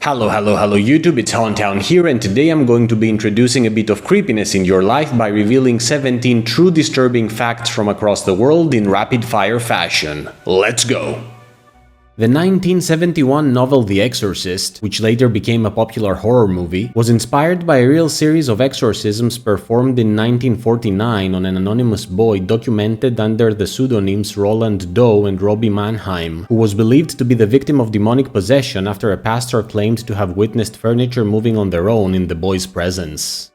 Hello YouTube, it's Town here, and today I'm going to be introducing a bit of creepiness in your life by revealing 17 true disturbing facts from across the world in rapid-fire fashion. Let's go! The 1971 novel The Exorcist, which later became a popular horror movie, was inspired by a real series of exorcisms performed in 1949 on an anonymous boy documented under the pseudonyms Roland Doe and Robbie Mannheim, who was believed to be the victim of demonic possession after a pastor claimed to have witnessed furniture moving on their own in the boy's presence.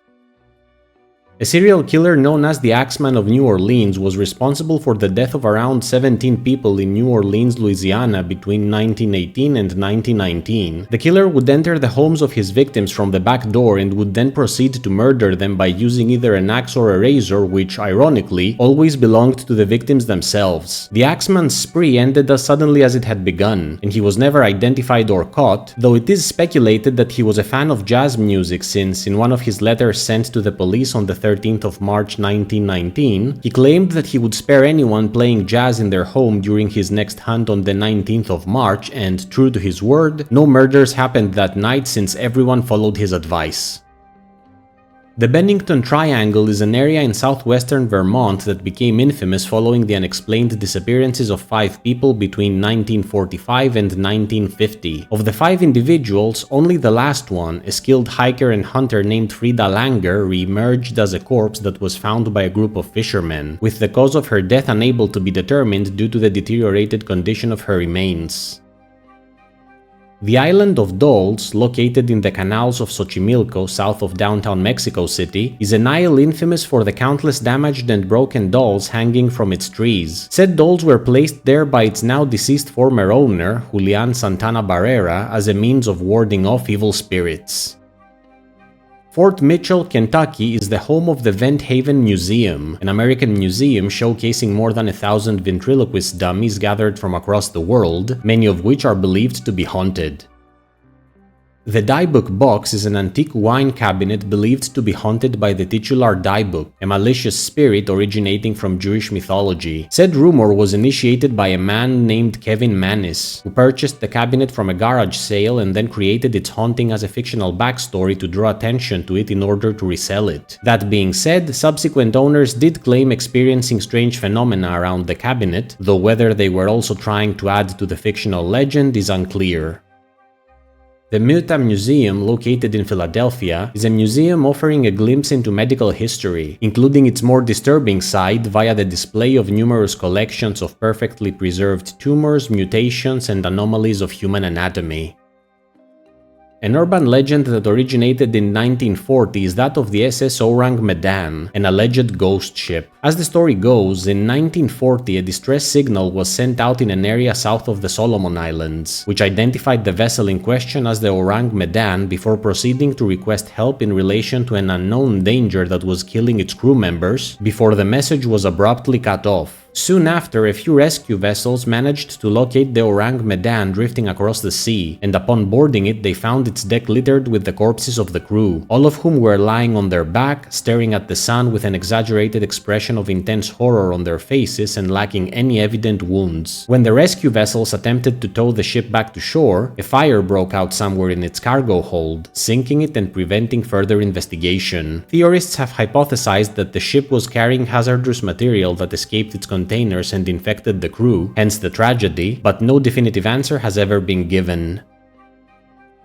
A serial killer known as the Axeman of New Orleans was responsible for the death of around 17 people in New Orleans, Louisiana between 1918 and 1919. The killer would enter the homes of his victims from the back door and would then proceed to murder them by using either an axe or a razor, which, ironically, always belonged to the victims themselves. The Axeman's spree ended as suddenly as it had begun, and he was never identified or caught, though it is speculated that he was a fan of jazz music since, in one of his letters sent to the police on the 13th of March 1919, he claimed that he would spare anyone playing jazz in their home during his next hunt on the 19th of March, and true to his word, no murders happened that night since everyone followed his advice. The Bennington Triangle is an area in southwestern Vermont that became infamous following the unexplained disappearances of 5 people between 1945 and 1950. Of the 5 individuals, only the last one, a skilled hiker and hunter named Frida Langer, re-emerged as a corpse that was found by a group of fishermen, with the cause of her death unable to be determined due to the deteriorated condition of her remains. The island of Dolls, located in the canals of Xochimilco, south of downtown Mexico City, is an isle infamous for the countless damaged and broken dolls hanging from its trees. Said dolls were placed there by its now deceased former owner, Julian Santana Barrera, as a means of warding off evil spirits. Fort Mitchell, Kentucky is the home of the Vent Haven Museum, an American museum showcasing more than 1,000 ventriloquist dummies gathered from across the world, many of which are believed to be haunted. The Diebuck Box is an antique wine cabinet believed to be haunted by the titular Diebuck, a malicious spirit originating from Jewish mythology. Said rumor was initiated by a man named Kevin Manis, who purchased the cabinet from a garage sale and then created its haunting as a fictional backstory to draw attention to it in order to resell it. That being said, subsequent owners did claim experiencing strange phenomena around the cabinet, though whether they were also trying to add to the fictional legend is unclear. The Myrta Museum, located in Philadelphia, is a museum offering a glimpse into medical history, including its more disturbing side via the display of numerous collections of perfectly preserved tumors, mutations, and anomalies of human anatomy. An urban legend that originated in 1940 is that of the SS Orang Medan, an alleged ghost ship. As the story goes, in 1940 a distress signal was sent out in an area south of the Solomon Islands, which identified the vessel in question as the Orang Medan before proceeding to request help in relation to an unknown danger that was killing its crew members, before the message was abruptly cut off. Soon after, a few rescue vessels managed to locate the Orang Medan drifting across the sea, and upon boarding it they found its deck littered with the corpses of the crew, all of whom were lying on their back, staring at the sun with an exaggerated expression of intense horror on their faces and lacking any evident wounds. When the rescue vessels attempted to tow the ship back to shore, a fire broke out somewhere in its cargo hold, sinking it and preventing further investigation. Theorists have hypothesized that the ship was carrying hazardous material that escaped its containers and infected the crew, hence the tragedy, but no definitive answer has ever been given.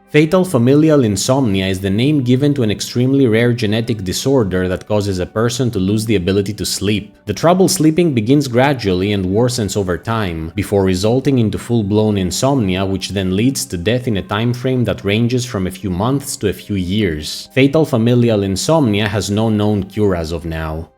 Fatal familial insomnia is the name given to an extremely rare genetic disorder that causes a person to lose the ability to sleep. The trouble sleeping begins gradually and worsens over time, before resulting into full-blown insomnia, which then leads to death in a time frame that ranges from a few months to a few years. Fatal familial insomnia has no known cure as of now.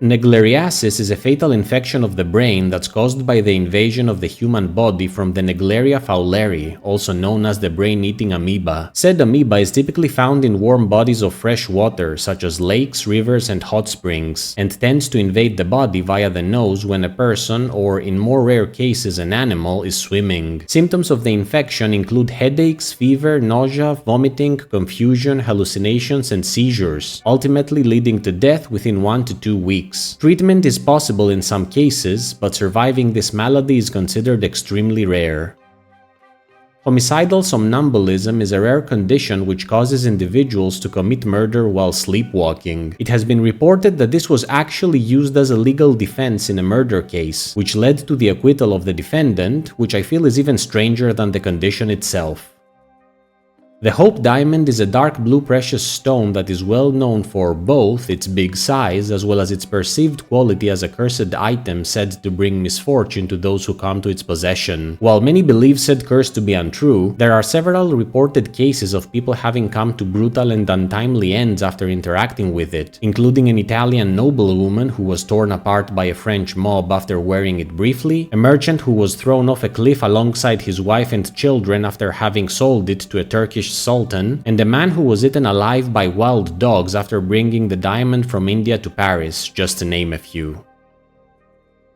Naegleria is a fatal infection of the brain that's caused by the invasion of the human body from the Naegleria fowleri, also known as the brain-eating amoeba. Said amoeba is typically found in warm bodies of fresh water, such as lakes, rivers, and hot springs, and tends to invade the body via the nose when a person, or in more rare cases an animal, is swimming. Symptoms of the infection include headaches, fever, nausea, vomiting, confusion, hallucinations, and seizures, ultimately leading to death within 1 to 2 weeks. Treatment is possible in some cases, but surviving this malady is considered extremely rare. Homicidal somnambulism is a rare condition which causes individuals to commit murder while sleepwalking. It has been reported that this was actually used as a legal defense in a murder case, which led to the acquittal of the defendant, which I feel is even stranger than the condition itself. The Hope Diamond is a dark blue precious stone that is well known for both its big size as well as its perceived quality as a cursed item said to bring misfortune to those who come to its possession. While many believe said curse to be untrue, there are several reported cases of people having come to brutal and untimely ends after interacting with it, including an Italian noblewoman who was torn apart by a French mob after wearing it briefly, a merchant who was thrown off a cliff alongside his wife and children after having sold it to a Turkish sultan, and a man who was eaten alive by wild dogs after bringing the diamond from India to Paris, just to name a few.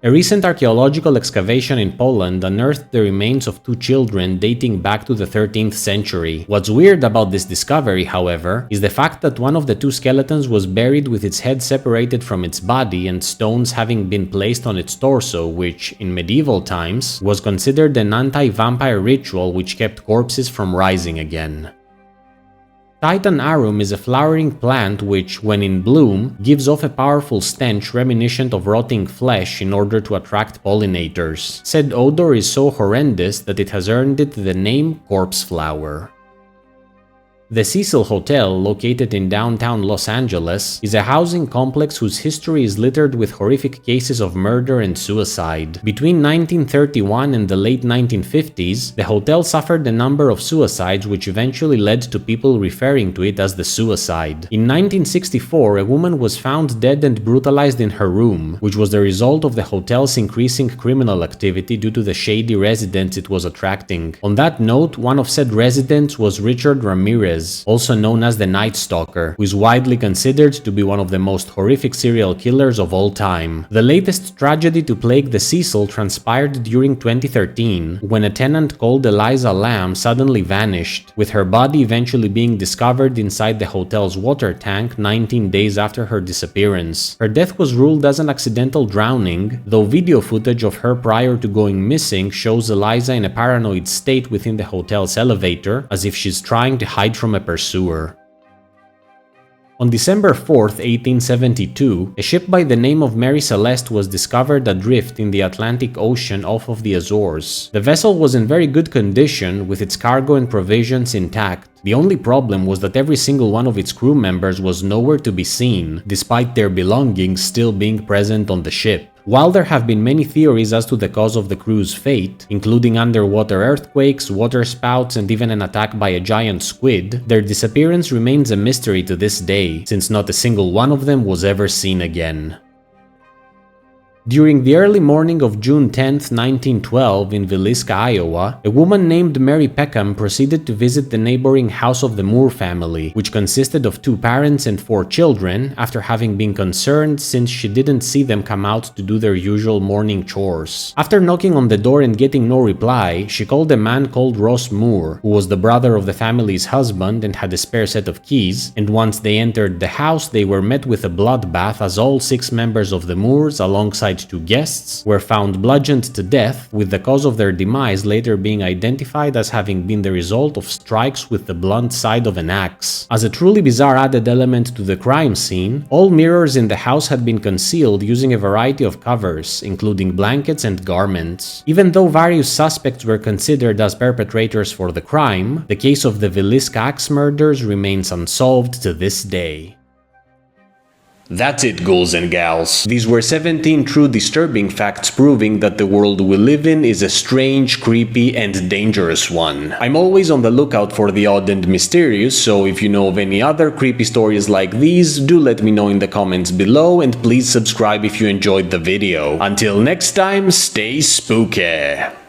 A recent archaeological excavation in Poland unearthed the remains of two children dating back to the 13th century. What's weird about this discovery, however, is the fact that one of the two skeletons was buried with its head separated from its body and stones having been placed on its torso, which, in medieval times, was considered an anti-vampire ritual which kept corpses from rising again. Titan arum is a flowering plant which, when in bloom, gives off a powerful stench reminiscent of rotting flesh in order to attract pollinators. Said odor is so horrendous that it has earned it the name corpse flower. The Cecil Hotel, located in downtown Los Angeles, is a housing complex whose history is littered with horrific cases of murder and suicide. Between 1931 and the late 1950s, the hotel suffered a number of suicides which eventually led to people referring to it as the suicide. In 1964, a woman was found dead and brutalized in her room, which was the result of the hotel's increasing criminal activity due to the shady residents it was attracting. On that note, one of said residents was Richard Ramirez, also known as the Night Stalker, who is widely considered to be one of the most horrific serial killers of all time. The latest tragedy to plague the Cecil transpired during 2013, when a tenant called Eliza Lamb suddenly vanished, with her body eventually being discovered inside the hotel's water tank 19 days after her disappearance. Her death was ruled as an accidental drowning, though video footage of her prior to going missing shows Eliza in a paranoid state within the hotel's elevator, as if she's trying to hide from a pursuer. On December 4, 1872, a ship by the name of Mary Celeste was discovered adrift in the Atlantic Ocean off of the Azores. The vessel was in very good condition, with its cargo and provisions intact. The only problem was that every single one of its crew members was nowhere to be seen, despite their belongings still being present on the ship. While there have been many theories as to the cause of the crew's fate, including underwater earthquakes, water spouts, and even an attack by a giant squid, their disappearance remains a mystery to this day, since not a single one of them was ever seen again. During the early morning of June 10, 1912, in Villisca, Iowa, a woman named Mary Peckham proceeded to visit the neighboring house of the Moore family, which consisted of 2 parents and 4 children, after having been concerned since she didn't see them come out to do their usual morning chores. After knocking on the door and getting no reply, she called a man called Ross Moore, who was the brother of the family's husband and had a spare set of keys, and once they entered the house they were met with a bloodbath as all 6 members of the Moores, alongside 2 guests, were found bludgeoned to death, with the cause of their demise later being identified as having been the result of strikes with the blunt side of an axe. As a truly bizarre added element to the crime scene, all mirrors in the house had been concealed using a variety of covers, including blankets and garments. Even though various suspects were considered as perpetrators for the crime, the case of the Villisca axe murders remains unsolved to this day. That's it, ghouls and gals. These were 17 true disturbing facts proving that the world we live in is a strange, creepy, and dangerous one. I'm always on the lookout for the odd and mysterious, so if you know of any other creepy stories like these, do let me know in the comments below, and please subscribe if you enjoyed the video. Until next time, stay spooky!